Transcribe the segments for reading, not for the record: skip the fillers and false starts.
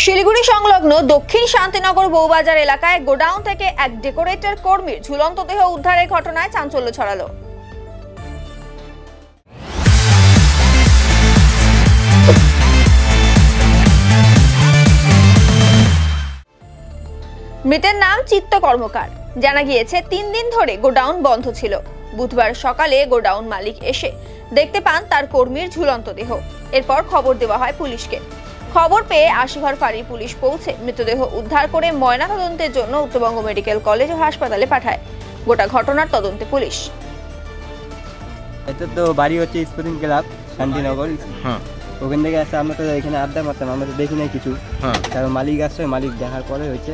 শিলিগুড়ি সংলগ্ন দক্ষিণ শান্তিনগর বউবাজার এলাকায় গোডাউন থেকে এক ডেকোরেটর কর্মীর ঝুলন্ত দেহ উদ্ধারের ঘটনায় চাঞ্চল্য ছড়ালো। মৃতের নাম চিত্ত কর্মকার। জানা গিয়েছে 3 দিন ধরে গোডাউন বন্ধ ছিল। বুধবার সকালে গোডাউন মালিক এসে দেখতে পান তার কর্মীর ঝুলন্ত দেহ। এরপর খবর দেওয়া হয় পুলিশকে। খবর পেয়ে আশিঘর ফাঁড়ি পুলিশ পৌঁছে মৃতদেহ উদ্ধার করে ময়নাতদন্তের জন্য উত্তরবঙ্গ মেডিকেল কলেজ ও হাসপাতালে পাঠায়। গোটা ঘটনার তদন্তে পুলিশ। এটা তো বাড়ি হচ্ছে স্পোর্টিং ক্লাব শান্তিনগর। ওখান থেকে আসে আমরা তো এখানে আড্ডা মারতাম, আমরা তো দেখি নাই কিছু। তারপর মালিক আসছে, মালিক দেখার পরে হচ্ছে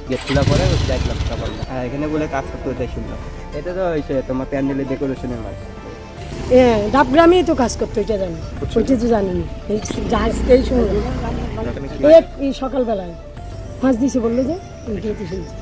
গেট খোলা পরে 1 লাখ টাকা পড়লো। হ্যাঁ, এখানে বলে কাজ করতে হতে শুনলাম। এটা তো হয়েছে তোমার প্যান্ডেলের ডেকোরেশনের মাল। ডাবগ্রামেই তো কাজ করতো, এটা জানি, ওইটা তো জানিনি। জাহাজকেই শুনলাম এই সকালবেলায় মাছ দিয়েছে বললো যে, ওইটাই তো শুনছি।